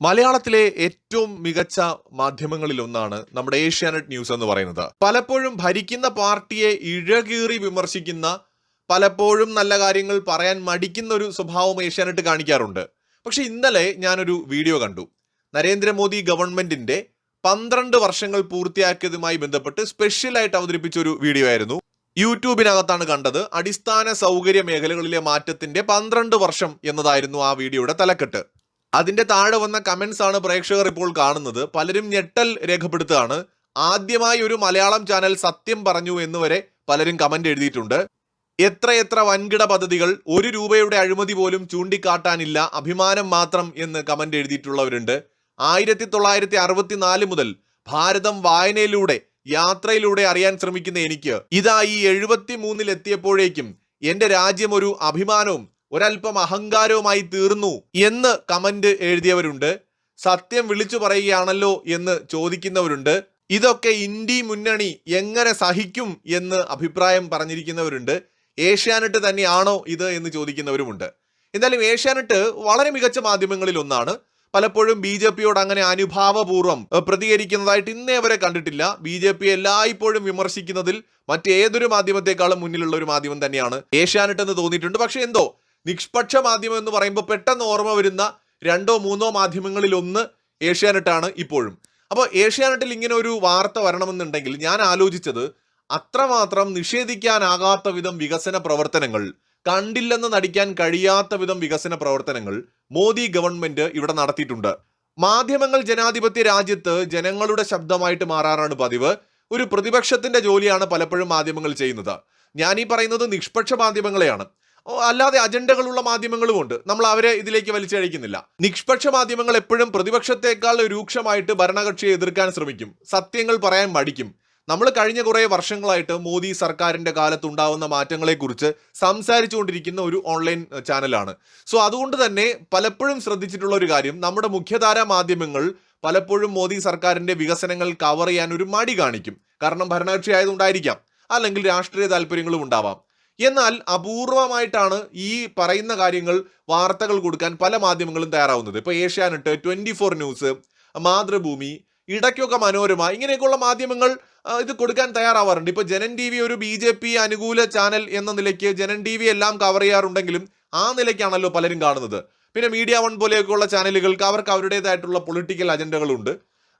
മലയാളത്തിലെ ഏറ്റവും മികച്ച മാധ്യമങ്ങളിൽ ഒന്നാണ് നമ്മുടെ ഏഷ്യാനെറ്റ് ന്യൂസ് എന്ന് പറയുന്നത്. പലപ്പോഴും ഭരിക്കുന്ന പാർട്ടിയെ ഇഴകീറി വിമർശിക്കുന്ന, പലപ്പോഴും നല്ല കാര്യങ്ങൾ പറയാൻ മടിക്കുന്ന ഒരു സ്വഭാവം ഏഷ്യാനെറ്റ് കാണിക്കാറുണ്ട്. പക്ഷെ ഇന്നലെ ഞാനൊരു വീഡിയോ കണ്ടു. നരേന്ദ്രമോദി ഗവൺമെന്റിന്റെ 12 വർഷങ്ങൾ പൂർത്തിയാക്കിയതുമായി ബന്ധപ്പെട്ട് സ്പെഷ്യലായിട്ട് അവതരിപ്പിച്ച ഒരു വീഡിയോ ആയിരുന്നു. യൂട്യൂബിനകത്താണ് കണ്ടത്. അടിസ്ഥാന സൗകര്യ മേഖലകളിലെ മാറ്റത്തിന്റെ 12 വർഷം എന്നതായിരുന്നു ആ വീഡിയോയുടെ തലക്കെട്ട്. അതിന്റെ താഴെ വന്ന കമന്റ്സ് ആണ് പ്രേക്ഷകർ ഇപ്പോൾ കാണുന്നത്. പലരും ഞെട്ടൽ രേഖപ്പെടുത്തുകയാണ്. ആദ്യമായി ഒരു മലയാളം ചാനൽ സത്യം പറഞ്ഞു എന്ന് വരെ പലരും കമന്റ് എഴുതിയിട്ടുണ്ട്. എത്രയെത്ര വൻകിട പദ്ധതികൾ, 1 രൂപയുടെ അഴിമതി പോലും ചൂണ്ടിക്കാട്ടാനില്ല, അഭിമാനം മാത്രം എന്ന് കമന്റ് എഴുതിയിട്ടുള്ളവരുണ്ട്. 1964 മുതൽ ഭാരതം വായനയിലൂടെ, യാത്രയിലൂടെ അറിയാൻ ശ്രമിക്കുന്ന എനിക്ക് ഇതാ ഈ 73 എത്തിയപ്പോഴേക്കും എന്റെ രാജ്യം ഒരു അഭിമാനവും ഒരൽപ്പം അഹങ്കാരവുമായി തീർന്നു എന്ന് കമന്റ് എഴുതിയവരുണ്ട്. സത്യം വിളിച്ചു പറയുകയാണല്ലോ എന്ന് ചോദിക്കുന്നവരുണ്ട്. ഇതൊക്കെ ഇന്ത്യ മുന്നണി എങ്ങനെ സഹിക്കും എന്ന് അഭിപ്രായം പറഞ്ഞിരിക്കുന്നവരുണ്ട്. ഏഷ്യാനെറ്റ് തന്നെയാണോ ഇത് എന്ന് ചോദിക്കുന്നവരുമുണ്ട്. എന്തായാലും ഏഷ്യാനെറ്റ് വളരെ മികച്ച മാധ്യമങ്ങളിൽ ഒന്നാണ്. പലപ്പോഴും BJPയോട് അങ്ങനെ അനുഭാവപൂർവ്വം പ്രതികരിക്കുന്നതായിട്ട് ഇന്നേ വരെ കണ്ടിട്ടില്ല. BJP എല്ലായ്പ്പോഴും വിമർശിക്കുന്നതിൽ മറ്റേതൊരു മാധ്യമത്തെക്കാളും മുന്നിലുള്ള ഒരു മാധ്യമം തന്നെയാണ് ഏഷ്യാനെറ്റ് എന്ന് തോന്നിയിട്ടുണ്ട്. പക്ഷെ എന്തോ നിഷ്പക്ഷ മാധ്യമം എന്ന് പറയുമ്പോൾ പെട്ടെന്ന് ഓർമ്മ വരുന്ന 2-3 മാധ്യമങ്ങളിൽ ഒന്ന് ഏഷ്യാനെറ്റാണ് ഇപ്പോഴും. അപ്പോൾ ഏഷ്യാനെറ്റിൽ ഇങ്ങനെ ഒരു വാർത്ത വരണമെന്നുണ്ടെങ്കിൽ ഞാൻ ആലോചിച്ചത്, അത്രമാത്രം നിഷേധിക്കാനാകാത്ത വിധം വികസന പ്രവർത്തനങ്ങൾ, കണ്ടില്ലെന്ന് നടിക്കാൻ കഴിയാത്ത വിധം വികസന പ്രവർത്തനങ്ങൾ മോദി ഗവൺമെന്റ് ഇവിടെ നടത്തിയിട്ടുണ്ട്. മാധ്യമങ്ങൾ ജനാധിപത്യ രാജ്യത്ത് ജനങ്ങളുടെ ശബ്ദമായിട്ട് മാറാറാണ് പതിവ്. ഒരു പ്രതിപക്ഷത്തിന്റെ ജോലിയാണ് പലപ്പോഴും മാധ്യമങ്ങൾ ചെയ്യുന്നത്. ഞാൻ ഈ പറയുന്നത് നിഷ്പക്ഷ മാധ്യമങ്ങളെയാണ്. അല്ലാതെ അജണ്ടകളുള്ള മാധ്യമങ്ങളുമുണ്ട്. നമ്മൾ അവരെ ഇതിലേക്ക് വലിച്ചഴിക്കുന്നില്ല. നിഷ്പക്ഷ മാധ്യമങ്ങൾ എപ്പോഴും പ്രതിപക്ഷത്തെക്കാൾ രൂക്ഷമായിട്ട് ഭരണകക്ഷിയെ എതിർക്കാൻ ശ്രമിക്കും, സത്യങ്ങൾ പറയാൻ മടിക്കും. നമ്മൾ കഴിഞ്ഞ കുറേ വർഷങ്ങളായിട്ട് മോദി സർക്കാരിന്റെ കാലത്തുണ്ടാവുന്ന മാറ്റങ്ങളെക്കുറിച്ച് സംസാരിച്ചുകൊണ്ടിരിക്കുന്ന ഒരു ഓൺലൈൻ ചാനലാണ്. സോ അതുകൊണ്ട് തന്നെ പലപ്പോഴും ശ്രദ്ധിച്ചിട്ടുള്ള ഒരു കാര്യം, നമ്മുടെ മുഖ്യധാരാ മാധ്യമങ്ങൾ പലപ്പോഴും മോദി സർക്കാരിന്റെ വികസനങ്ങൾ കവർ ചെയ്യാൻ ഒരു മടി കാണിക്കും. കാരണം ഭരണകക്ഷി ആയതുകൊണ്ടായിരിക്കാം, അല്ലെങ്കിൽ രാഷ്ട്രീയ താല്പര്യങ്ങളും ഉണ്ടാവാം. എന്നാൽ അപൂർവമായിട്ടാണ് ഈ പറയുന്ന കാര്യങ്ങൾ, വാർത്തകൾ കൊടുക്കാൻ പല മാധ്യമങ്ങളും തയ്യാറാവുന്നത്. ഇപ്പോൾ ഏഷ്യാനെറ്റ്, 24 ന്യൂസ്, മാതൃഭൂമി, ഇടയ്ക്കൊക്കെ മനോരമ, ഇങ്ങനെയൊക്കെയുള്ള മാധ്യമങ്ങൾ ഇത് കൊടുക്കാൻ തയ്യാറാവാറുണ്ട്. ഇപ്പോൾ ജനൻ TV ഒരു BJP അനുകൂല ചാനൽ എന്ന നിലയ്ക്ക് ജനൻ TV എല്ലാം കവർ ചെയ്യാറുണ്ടെങ്കിലും ആ നിലയ്ക്കാണല്ലോ പലരും കാണുന്നത്. പിന്നെ മീഡിയ വൺ പോലെയൊക്കെയുള്ള ചാനലുകൾക്ക് അവർക്ക് അവരുടേതായിട്ടുള്ള പൊളിറ്റിക്കൽ അജണ്ടകളുണ്ട്.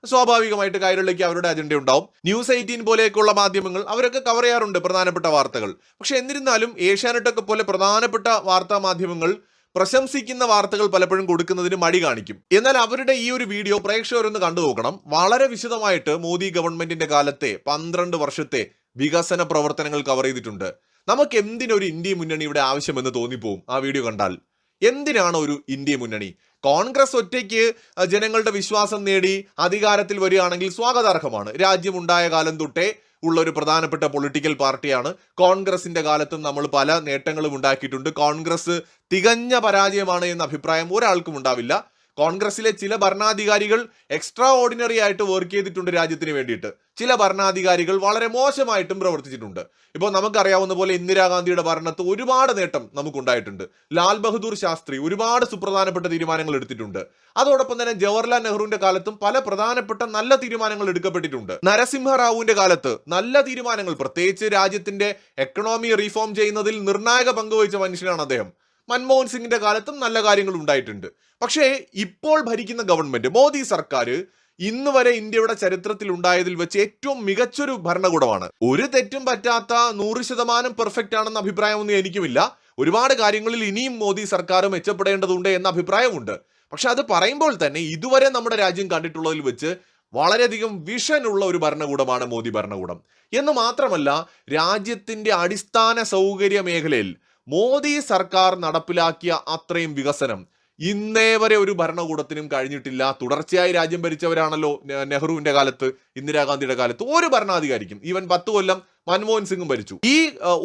സ്വാഭാവികമായിട്ട് കൈരളിക്ക് അവരുടെ അജണ്ട ഉണ്ടാവും. ന്യൂസ് 18 പോലെയൊക്കെയുള്ള മാധ്യമങ്ങൾ അവരൊക്കെ കവർ ചെയ്യാറുണ്ട് പ്രധാനപ്പെട്ട വാർത്തകൾ. പക്ഷെ എന്നിരുന്നാലും ഏഷ്യാനെറ്റൊക്കെ പോലെ പ്രധാനപ്പെട്ട വാർത്താ മാധ്യമങ്ങൾ പ്രശംസിക്കുന്ന വാർത്തകൾ പലപ്പോഴും കൊടുക്കുന്നതിന് മടി കാണിക്കും. എന്നാൽ അവരുടെ ഈ ഒരു വീഡിയോ പ്രേക്ഷകരൊന്ന് കണ്ടു നോക്കണം. വളരെ വിശദമായിട്ട് മോദി ഗവൺമെന്റിന്റെ കാലത്തെ 12 വർഷത്തെ വികസന പ്രവർത്തനങ്ങൾ കവർ ചെയ്തിട്ടുണ്ട്. നമുക്ക് എന്തിനൊരു ഇന്ത്യ മുന്നണിയുടെ ആവശ്യമെന്ന് തോന്നിപ്പോവും ആ വീഡിയോ കണ്ടാൽ. എന്തിനാണ് ഒരു ഇന്ത്യ മുന്നണി? കോൺഗ്രസ് ഒറ്റയ്ക്ക് ജനങ്ങളുടെ വിശ്വാസം നേടി അധികാരത്തിൽ വരികയാണെങ്കിൽ സ്വാഗതാർഹമാണ്. രാജ്യമുണ്ടായ കാലം തൊട്ടേ ഉള്ള ഒരു പ്രധാനപ്പെട്ട പൊളിറ്റിക്കൽ പാർട്ടിയാണ്. കോൺഗ്രസിന്റെ കാലത്തും നമ്മൾ പല നേട്ടങ്ങളും ഉണ്ടാക്കിയിട്ടുണ്ട്. കോൺഗ്രസ് തികഞ്ഞ പരാജയമാണ് എന്ന അഭിപ്രായം ഒരാൾക്കും ഉണ്ടാവില്ല. കോൺഗ്രസിലെ ചില ഭരണാധികാരികൾ എക്സ്ട്രാ ഓർഡിനറി ആയിട്ട് വർക്ക് ചെയ്തിട്ടുണ്ട് രാജ്യത്തിന് വേണ്ടിയിട്ട്. ചില ഭരണാധികാരികൾ വളരെ മോശമായിട്ടും പ്രവർത്തിച്ചിട്ടുണ്ട്. ഇപ്പോൾ നമുക്കറിയാവുന്ന പോലെ ഇന്ദിരാഗാന്ധിയുടെ ഭരണത്ത് ഒരുപാട് നേട്ടം നമുക്കുണ്ടായിട്ടുണ്ട്. ലാൽ ബഹദൂർ ശാസ്ത്രി ഒരുപാട് സുപ്രധാനപ്പെട്ട തീരുമാനങ്ങൾ എടുത്തിട്ടുണ്ട്. അതോടൊപ്പം തന്നെ ജവഹർലാൽ നെഹ്റുവിന്റെ കാലത്തും പല പ്രധാനപ്പെട്ട നല്ല തീരുമാനങ്ങൾ എടുക്കപ്പെട്ടിട്ടുണ്ട്. നരസിംഹറാവുവിന്റെ കാലത്ത് നല്ല തീരുമാനങ്ങൾ, പ്രത്യേകിച്ച് രാജ്യത്തിന്റെ എക്കണോമി റീഫോം ചെയ്യുന്നതിൽ നിർണായക പങ്കുവഹിച്ച മനുഷ്യനാണ് അദ്ദേഹം. മൻമോഹൻ സിംഗിന്റെ കാലത്തും നല്ല കാര്യങ്ങൾ ഉണ്ടായിട്ടുണ്ട്. പക്ഷേ ഇപ്പോൾ ഭരിക്കുന്ന ഗവൺമെന്റ്, മോദി സർക്കാർ, ഇന്ന് വരെ ഇന്ത്യയുടെ ചരിത്രത്തിൽ ഉണ്ടായതിൽ വെച്ച് ഏറ്റവും മികച്ചൊരു ഭരണകൂടമാണ്. ഒരു തെറ്റും പറ്റാത്ത 100% പെർഫെക്റ്റ് ആണെന്ന അഭിപ്രായമൊന്നും എനിക്കുമില്ല. ഒരുപാട് കാര്യങ്ങളിൽ ഇനിയും മോദി സർക്കാർ മെച്ചപ്പെടേണ്ടതുണ്ട് എന്ന അഭിപ്രായമുണ്ട്. പക്ഷെ അത് പറയുമ്പോൾ തന്നെ ഇതുവരെ നമ്മുടെ രാജ്യം കണ്ടിട്ടുള്ളതിൽ വെച്ച് വളരെയധികം വിഷനുള്ള ഒരു ഭരണകൂടമാണ് മോദി ഭരണകൂടം. എന്ന് മാത്രമല്ല, രാജ്യത്തിന്റെ അടിസ്ഥാന സൗകര്യ മേഖലയിൽ മോദി സർക്കാർ നടപ്പിലാക്കിയ അത്രയും വികസനം ഇന്നേ വരെ ഒരു ഭരണകൂടത്തിനും കഴിഞ്ഞിട്ടില്ല. തുടർച്ചയായി രാജ്യം ഭരിച്ചവരാണല്ലോ നെഹ്റുവിന്റെ കാലത്ത്, ഇന്ദിരാഗാന്ധിയുടെ കാലത്ത്. ഒരു ഭരണാധികാരിക്കും, ഈവൻ 10 കൊല്ലം മൻമോഹൻ സിംഗും ഭരിച്ചു. ഈ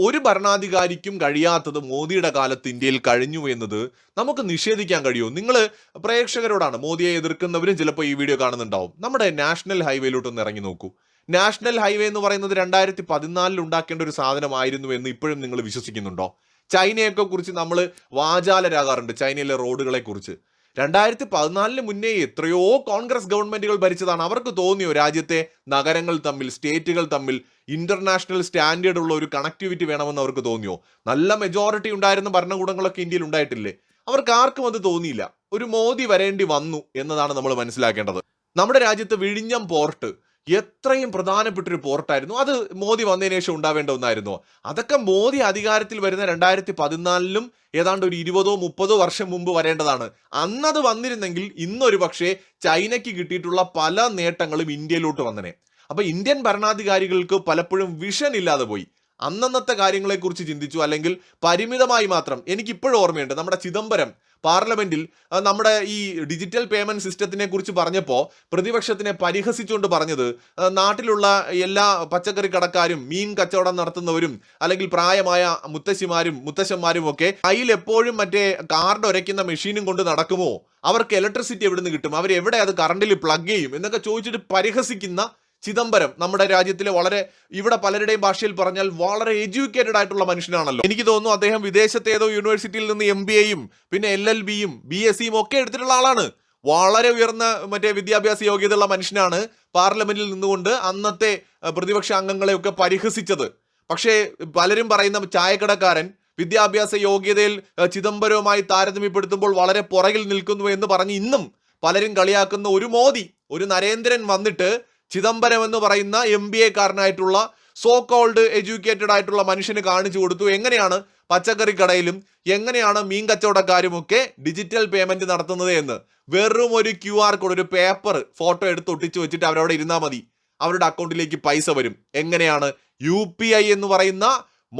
ഒരു ഭരണാധികാരിക്കും കഴിയാത്തത് മോദിയുടെ കാലത്ത് ഇന്ത്യയിൽ കഴിഞ്ഞു എന്നത് നമുക്ക് നിഷേധിക്കാൻ കഴിയുമോ? നിങ്ങൾ പ്രേക്ഷകരോടാണ്, മോദിയെ എതിർക്കുന്നവരും ചിലപ്പോൾ ഈ വീഡിയോ കാണുന്നുണ്ടാവും. നമ്മുടെ നാഷണൽ ഹൈവേയിലോട്ടൊന്ന് ഇറങ്ങി നോക്കൂ. നാഷണൽ ഹൈവേ എന്ന് പറയുന്നത് 2014 ഉണ്ടാക്കേണ്ട ഒരു സാധനമായിരുന്നു എന്ന് ഇപ്പോഴും നിങ്ങൾ വിശ്വസിക്കുന്നുണ്ടോ? ചൈനയൊക്കെ കുറിച്ച് നമ്മൾ വാചാലരാകാറുണ്ട്, ചൈനയിലെ റോഡുകളെ കുറിച്ച്. 2014 മുന്നേ എത്രയോ കോൺഗ്രസ് ഗവൺമെന്റുകൾ ഭരിച്ചതാണ്. അവർക്ക് തോന്നിയോ രാജ്യത്തെ നഗരങ്ങൾ തമ്മിൽ, സ്റ്റേറ്റുകൾ തമ്മിൽ ഇന്റർനാഷണൽ സ്റ്റാൻഡേർഡ് ഉള്ള ഒരു കണക്ടിവിറ്റി വേണമെന്ന് അവർക്ക് തോന്നിയോ? നല്ല മെജോറിറ്റി ഉണ്ടായിരുന്ന ഭരണകൂടങ്ങളൊക്കെ ഇന്ത്യയിൽ ഉണ്ടായിട്ടില്ലേ? അവർക്ക് ആർക്കും അത് തോന്നിയില്ല. ഒരു മോദി വരേണ്ടി വന്നു എന്നതാണ് നമ്മൾ മനസ്സിലാക്കേണ്ടത്. നമ്മുടെ രാജ്യത്ത് വിഴിഞ്ഞം പോർട്ട് എത്രയും പ്രധാനപ്പെട്ട ഒരു പോർട്ടായിരുന്നു. അത് മോദി വന്നതിന് ശേഷം ഉണ്ടാവേണ്ട ഒന്നായിരുന്നോ? അതൊക്കെ മോദി അധികാരത്തിൽ വരുന്ന 2014 ഏതാണ്ട് ഒരു 20-30 വർഷം മുമ്പ് വരേണ്ടതാണ്. അന്നത് വന്നിരുന്നെങ്കിൽ ഇന്നൊരു പക്ഷേ ചൈനയ്ക്ക് കിട്ടിയിട്ടുള്ള പല നേട്ടങ്ങളും ഇന്ത്യയിലോട്ട് വന്നനെ. അപ്പൊ ഇന്ത്യൻ ഭരണാധികാരികൾക്ക് പലപ്പോഴും വിഷൻ ഇല്ലാതെ പോയി. അന്നന്നത്തെ കാര്യങ്ങളെക്കുറിച്ച് ചിന്തിച്ചു, അല്ലെങ്കിൽ പരിമിതമായി മാത്രം. എനിക്കിപ്പോഴും ഓർമ്മയുണ്ട്, നമ്മുടെ ചിദംബരം പാർലമെന്റിൽ നമ്മുടെ ഈ ഡിജിറ്റൽ പേയ്മെന്റ് സിസ്റ്റത്തിനെ കുറിച്ച് പറഞ്ഞപ്പോൾ പ്രതിപക്ഷത്തിനെ പരിഹസിച്ചുകൊണ്ട് പറഞ്ഞത്, നാട്ടിലുള്ള എല്ലാ പച്ചക്കറി കടക്കാരും മീൻ കച്ചവടം നടത്തുന്നവരും അല്ലെങ്കിൽ പ്രായമായ മുത്തശ്ശിമാരും മുത്തശ്ശന്മാരും ഒക്കെ കയ്യിൽ എപ്പോഴും മറ്റേ കാർഡ് ഉരയ്ക്കുന്ന മെഷീനും കൊണ്ട് നടക്കുമോ? അവർക്ക് ഇലക്ട്രിസിറ്റി എവിടെ നിന്ന് കിട്ടും? അവരെവിടെ അത് കറണ്ടിൽ പ്ലഗ് ചെയ്യും എന്നൊക്കെ ചോദിച്ചിട്ട് പരിഹസിക്കുന്ന ചിദംബരം നമ്മുടെ രാജ്യത്തിലെ വളരെ, ഇവിടെ പലരുടെയും ഭാഷയിൽ പറഞ്ഞാൽ വളരെ എഡ്യൂക്കേറ്റഡ് ആയിട്ടുള്ള മനുഷ്യനാണല്ലോ. എനിക്ക് തോന്നുന്നു അദ്ദേഹം വിദേശത്തെ ഏതോ യൂണിവേഴ്സിറ്റിയിൽ നിന്ന് MBAയും പിന്നെ LLBയും BSCയും ഒക്കെ എടുത്തിട്ടുള്ള ആളാണ്. വളരെ ഉയർന്ന വിദ്യാഭ്യാസ യോഗ്യതയുള്ള മനുഷ്യനാണ്. പാർലമെന്റിൽ നിന്നുകൊണ്ട് അന്നത്തെ പ്രതിപക്ഷ അംഗങ്ങളെയൊക്കെ പരിഹസിച്ചത്. പക്ഷേ പലരും പറയുന്ന ചായക്കടക്കാരൻ വിദ്യാഭ്യാസ യോഗ്യതയിൽ ചിദംബരവുമായി താരതമ്യപ്പെടുത്തുമ്പോൾ വളരെ പുറകിൽ നിൽക്കുന്നു എന്ന് പറഞ്ഞ് ഇന്നും പലരും കളിയാക്കുന്ന ഒരു മോദി, ഒരു നരേന്ദ്രൻ വന്നിട്ട് ചിദംബരം എന്ന് പറയുന്ന MBA കാരനായിട്ടുള്ള സോ കോൾഡ് എഡ്യൂക്കേറ്റഡ് ആയിട്ടുള്ള മനുഷ്യന് കാണിച്ചു കൊടുത്തു എങ്ങനെയാണ് പച്ചക്കറി കടയിലും എങ്ങനെയാണ് മീൻ കച്ചവടക്കാരുമൊക്കെ ഡിജിറ്റൽ പേയ്മെന്റ് നടത്തുന്നത് എന്ന്. വെറും ഒരു QR കോഡ്, ഒരു പേപ്പർ ഫോട്ടോ എടുത്ത് ഒട്ടിച്ചു വെച്ചിട്ട് അവരവിടെ ഇരുന്നാൽ മതി, അവരുടെ അക്കൗണ്ടിലേക്ക് പൈസ വരും. എങ്ങനെയാണ്? UPI എന്ന് പറയുന്ന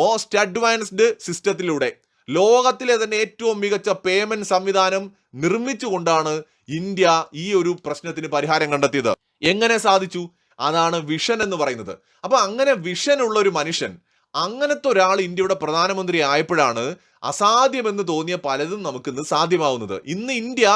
മോസ്റ്റ് അഡ്വാൻസ്ഡ് സിസ്റ്റത്തിലൂടെ ലോകത്തിലെ തന്നെ ഏറ്റവും മികച്ച പേയ്മെന്റ് സംവിധാനം നിർമ്മിച്ചുകൊണ്ടാണ് ഇന്ത്യ ഈ ഒരു പ്രശ്നത്തിന് പരിഹാരം കണ്ടെത്തിയത്. എങ്ങനെ സാധിച്ചു? അതാണ് വിഷൻ എന്ന് പറയുന്നത്. അപ്പൊ അങ്ങനെ വിഷൻ ഉള്ള ഒരു മനുഷ്യൻ, അങ്ങനത്തെ ഒരാൾ ഇന്ത്യയുടെ പ്രധാനമന്ത്രി ആയപ്പോഴാണ് അസാധ്യമെന്ന് തോന്നിയ പലതും നമുക്കിന്ന് സാധ്യമാവുന്നത്. ഇന്ന് ഇന്ത്യ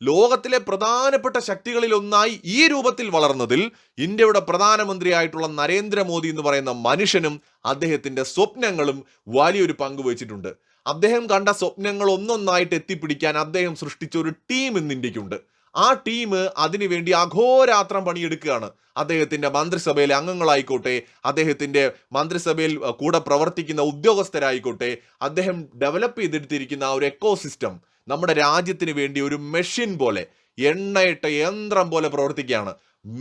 ലോകത്തിലെ പ്രധാനപ്പെട്ട ശക്തികളിൽ ഒന്നായി ഈ രൂപത്തിൽ വളർന്നതിൽ ഇന്ത്യയുടെ പ്രധാനമന്ത്രി ആയിട്ടുള്ള നരേന്ദ്രമോദി എന്ന് പറയുന്ന മനുഷ്യനും അദ്ദേഹത്തിന്റെ സ്വപ്നങ്ങളും വലിയൊരു പങ്ക് വഹിച്ചിട്ടുണ്ട്. അദ്ദേഹം കണ്ട സ്വപ്നങ്ങൾ ഒന്നൊന്നായിട്ട് എത്തിപ്പിടിക്കാൻ അദ്ദേഹം സൃഷ്ടിച്ച ഒരു ടീം ഇന്ന് ഇന്ത്യക്കുണ്ട്. ആ ടീം അതിനുവേണ്ടി അഘോരാത്രം പണിയെടുക്കുകയാണ്. അദ്ദേഹത്തിന്റെ മന്ത്രിസഭയിലെ അംഗങ്ങളായിക്കോട്ടെ, അദ്ദേഹത്തിന്റെ മന്ത്രിസഭയിൽ കൂടെ പ്രവർത്തിക്കുന്ന ഉദ്യോഗസ്ഥരായിക്കോട്ടെ, അദ്ദേഹം ഡെവലപ്പ് ചെയ്തെടുത്തിരിക്കുന്ന ആ ഒരു എക്കോസിസ്റ്റം നമ്മുടെ രാജ്യത്തിന് വേണ്ടി ഒരു മെഷീൻ പോലെ, എണ്ണയിട്ട യന്ത്രം പോലെ പ്രവർത്തിക്കുകയാണ്.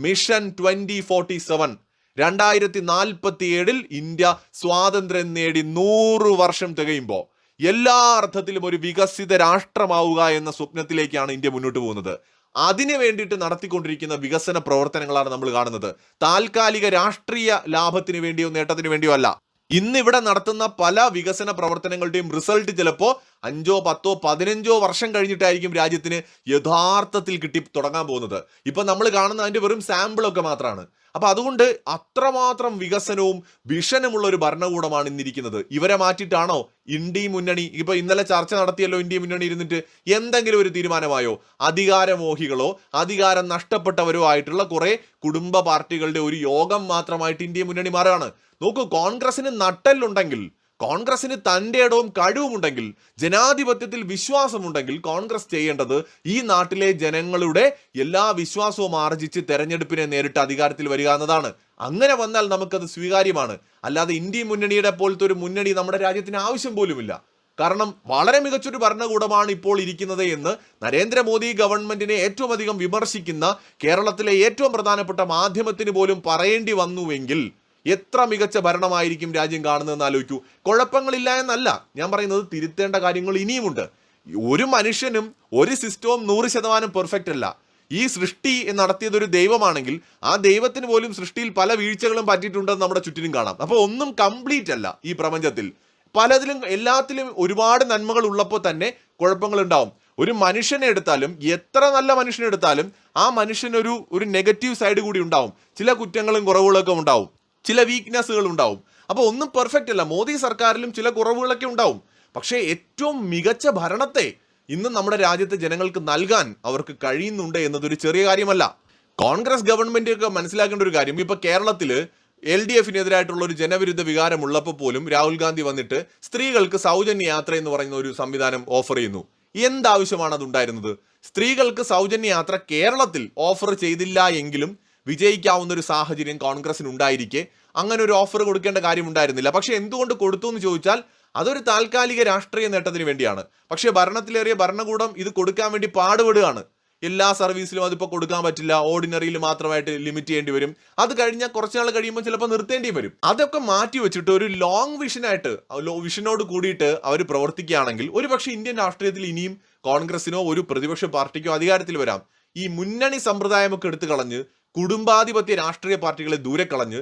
മിഷൻ 2047 2047 ഇന്ത്യ സ്വാതന്ത്ര്യം നേടി 100 വർഷം തികയുമ്പോൾ എല്ലാ അർത്ഥത്തിലും ഒരു വികസിത രാഷ്ട്രമാവുക എന്ന സ്വപ്നത്തിലേക്കാണ് ഇന്ത്യ മുന്നോട്ട് പോകുന്നത്. അതിനു വേണ്ടിയിട്ട് നടത്തിക്കൊണ്ടിരിക്കുന്ന വികസന പ്രവർത്തനങ്ങളാണ് നമ്മൾ കാണുന്നത്. താൽക്കാലിക രാഷ്ട്രീയ ലാഭത്തിന് വേണ്ടിയോ നേട്ടത്തിന് വേണ്ടിയോ അല്ല. ഇന്നിവിടെ നടത്തുന്ന പല വികസന പ്രവർത്തനങ്ങളുടെയും റിസൾട്ട് ചിലപ്പോൾ 5, 10, 15 വർഷം കഴിഞ്ഞിട്ടായിരിക്കും രാജ്യത്തിന് യഥാർത്ഥത്തിൽ കിട്ടി തുടങ്ങാൻ പോകുന്നത്. ഇപ്പൊ നമ്മൾ കാണുന്ന അതിന്റെ വെറും സാമ്പിളൊക്കെ മാത്രമാണ്. അപ്പൊ അതുകൊണ്ട് അത്രമാത്രം വികസനവും വിഷനുമുള്ള ഒരു ഭരണകൂടമാണ് ഇന്നിരിക്കുന്നത്. ഇവരെ മാറ്റിയിട്ടാണോ ഇന്ത്യ മുന്നണി, ഇപ്പൊ ഇന്നലെ ചർച്ച നടത്തിയല്ലോ, ഇന്ത്യ മുന്നണി ഇരുന്നിട്ട് എന്തെങ്കിലും ഒരു തീരുമാനമായോ? അധികാരമോഹികളോ അധികാരം നഷ്ടപ്പെട്ടവരോ ആയിട്ടുള്ള കുറെ കുടുംബ പാർട്ടികളുടെ ഒരു യോഗം മാത്രമായിട്ട് ഇന്ത്യ മുന്നണി മാറുകയാണ്. നോക്കൂ, കോൺഗ്രസിന് നട്ടെല്ലുണ്ടെങ്കിൽ, കോൺഗ്രസിന് തൻ്റെ ഇടവും കഴിവുമുണ്ടെങ്കിൽ, ജനാധിപത്യത്തിൽ വിശ്വാസമുണ്ടെങ്കിൽ കോൺഗ്രസ് ചെയ്യേണ്ടത് ഈ നാട്ടിലെ ജനങ്ങളുടെ എല്ലാ വിശ്വാസവും ആർജിച്ച് തെരഞ്ഞെടുപ്പിനെ നേരിട്ട് അധികാരത്തിൽ വരിക എന്നതാണ്. അങ്ങനെ വന്നാൽ നമുക്കത് സ്വീകാര്യമാണ്. അല്ലാതെ ഇന്ത്യ മുന്നണിയുടെ പോലത്തെ ഒരു മുന്നണി നമ്മുടെ രാജ്യത്തിന് ആവശ്യം പോലുമില്ല. കാരണം വളരെ മികച്ചൊരു ഭരണകൂടമാണ് ഇപ്പോൾ ഇരിക്കുന്നത് എന്ന് നരേന്ദ്രമോദി ഗവൺമെന്റിനെ ഏറ്റവും അധികം വിമർശിക്കുന്ന കേരളത്തിലെ ഏറ്റവും പ്രധാനപ്പെട്ട മാധ്യമത്തിന് പോലും പറയേണ്ടി വന്നുവെങ്കിൽ എത്ര മികച്ച ഭരണമായിരിക്കും രാജ്യം കാണുന്നതെന്ന് ആലോചിക്കൂ. കുഴപ്പങ്ങളില്ല എന്നല്ല ഞാൻ പറയുന്നത്, തിരുത്തേണ്ട കാര്യങ്ങൾ ഇനിയുമുണ്ട്. ഒരു മനുഷ്യനും ഒരു സിസ്റ്റവും 100% പെർഫെക്റ്റ് അല്ല. ഈ സൃഷ്ടി നടത്തിയത് ഒരു ദൈവമാണെങ്കിൽ ആ ദൈവത്തിന് പോലും സൃഷ്ടിയിൽ പല വീഴ്ചകളും പറ്റിയിട്ടുണ്ടെന്ന് നമ്മുടെ ചുറ്റിനും കാണാം. അപ്പോൾ ഒന്നും കംപ്ലീറ്റ് അല്ല ഈ പ്രപഞ്ചത്തിൽ. പലതിലും എല്ലാത്തിലും ഒരുപാട് നന്മകൾ ഉള്ളപ്പോൾ തന്നെ കുഴപ്പങ്ങൾ ഉണ്ടാവും. ഒരു മനുഷ്യനെ എടുത്താലും, എത്ര നല്ല മനുഷ്യനെ എടുത്താലും ആ മനുഷ്യനൊരു നെഗറ്റീവ് സൈഡ് കൂടി ഉണ്ടാവും. ചില കുറ്റങ്ങളും കുറവുകളൊക്കെ ഉണ്ടാവും, ചില വീക്ക്നെസ്സുകൾ ഉണ്ടാവും. അപ്പോൾ ഒന്നും പെർഫെക്റ്റ് അല്ല. മോദി സർക്കാരിലും ചില കുറവുകളൊക്കെ ഉണ്ടാവും. പക്ഷേ ഏറ്റവും മികച്ച ഭരണത്തെ ഇന്ന് നമ്മുടെ രാജ്യത്തെ ജനങ്ങൾക്ക് നൽകാൻ അവർക്ക് കഴിയുന്നുണ്ട് എന്നതൊരു ചെറിയ കാര്യമല്ല. കോൺഗ്രസ് ഗവൺമെന്റ് ഒക്കെ മനസ്സിലാക്കേണ്ട ഒരു കാര്യം, ഇപ്പൊ കേരളത്തില് LDFനെതിരായിട്ടുള്ള ഒരു ജനവിരുദ്ധ വികാരം ഉള്ളപ്പോൾ പോലും രാഹുൽ ഗാന്ധി വന്നിട്ട് സ്ത്രീകൾക്ക് സൗജന്യ യാത്ര എന്ന് പറയുന്ന ഒരു സംവിധാനം ഓഫർ ചെയ്യുന്നു. എന്താവശ്യമാണ് അതുണ്ടായിരുന്നത്? സ്ത്രീകൾക്ക് സൗജന്യ യാത്ര കേരളത്തിൽ ഓഫർ ചെയ്തില്ല എങ്കിലും വിജയിക്കാവുന്ന ഒരു സാഹചര്യം കോൺഗ്രസിന് ഉണ്ടായിരിക്കെ അങ്ങനെ ഒരു ഓഫർ കൊടുക്കേണ്ട കാര്യമുണ്ടായിരുന്നില്ല. പക്ഷെ എന്തുകൊണ്ട് കൊടുത്തു എന്ന് ചോദിച്ചാൽ അതൊരു താൽക്കാലിക രാഷ്ട്രീയ നേട്ടത്തിന് വേണ്ടിയാണ്. പക്ഷേ ഭരണത്തിലേറിയ ഭരണകൂടം ഇത് കൊടുക്കാൻ വേണ്ടി പാടുപെടുകയാണ്. എല്ലാ സർവീസിലും അതിപ്പോൾ കൊടുക്കാൻ പറ്റില്ല, ഓർഡിനറിയിൽ മാത്രമായിട്ട് ലിമിറ്റ് ചെയ്യേണ്ടി വരും. അത് കഴിഞ്ഞാൽ കുറച്ചുനാൾ കഴിയുമ്പോൾ ചിലപ്പോൾ നിർത്തേണ്ടി വരും. അതൊക്കെ മാറ്റി വെച്ചിട്ട് ഒരു ലോങ് വിഷനോട് കൂടിയിട്ട് അവർ പ്രവർത്തിക്കുകയാണെങ്കിൽ ഒരുപക്ഷെ ഇന്ത്യൻ രാഷ്ട്രീയത്തിൽ ഇനിയും കോൺഗ്രസിനോ ഒരു പ്രതിപക്ഷ പാർട്ടിക്കോ അധികാരത്തിൽ വരാം. ഈ മുന്നണി സമ്പ്രദായമൊക്കെ എടുത്തു കളഞ്ഞ് കുടുംബാധിപത്യ രാഷ്ട്രീയ പാർട്ടികളെ ദൂരെ കളഞ്ഞ്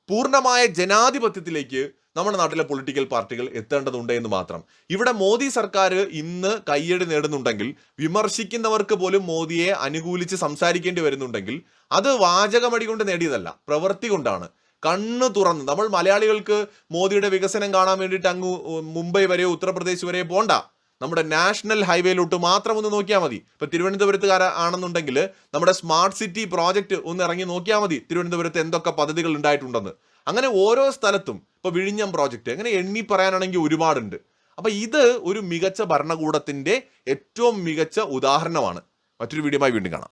പൂർണ്ണമായ ജനാധിപത്യത്തിലേക്ക് നമ്മുടെ നാട്ടിലെ പൊളിറ്റിക്കൽ പാർട്ടികൾ എത്തേണ്ടതുണ്ട് എന്ന് മാത്രം. ഇവിടെ മോദി സർക്കാർ ഇന്ന് കയ്യടി നേടുന്നുണ്ടെങ്കിൽ, വിമർശിക്കുന്നവർക്ക് പോലും മോദിയെ അനുകൂലിച്ച് സംസാരിക്കേണ്ടി വരുന്നുണ്ടെങ്കിൽ അത് വാചകമടി കൊണ്ട് നേടിയതല്ല, പ്രവൃത്തി കൊണ്ടാണ്. കണ്ണ് തുറന്ന് നമ്മൾ മലയാളികൾക്ക് മോദിയുടെ വികസനം കാണാൻ വേണ്ടിയിട്ട് അങ്ങ് മുംബൈ വരെയോ ഉത്തർപ്രദേശ് വരെയോ പോണ്ട, നമ്മുടെ നാഷണൽ ഹൈവേയിലോട്ട് മാത്രം ഒന്ന് നോക്കിയാൽ മതി. ഇപ്പൊ തിരുവനന്തപുരത്തുകാര ആണെന്നുണ്ടെങ്കിൽ നമ്മുടെ സ്മാർട്ട് സിറ്റി പ്രോജക്റ്റ് ഒന്ന് ഇറങ്ങി നോക്കിയാൽ മതി, തിരുവനന്തപുരത്ത് എന്തൊക്കെ പദ്ധതികൾ ഉണ്ടായിട്ടുണ്ടെന്ന്. അങ്ങനെ ഓരോ സ്ഥലത്തും ഇപ്പൊ വിഴിഞ്ഞം പ്രോജക്റ്റ് അങ്ങനെ എണ്ണി പറയാനാണെങ്കിൽ ഒരുപാടുണ്ട്. അപ്പൊ ഇത് ഒരു മികച്ച ഭരണകൂടത്തിന്റെ ഏറ്റവും മികച്ച ഉദാഹരണമാണ്. മറ്റൊരു വീഡിയോയുമായി വീണ്ടും കാണാം.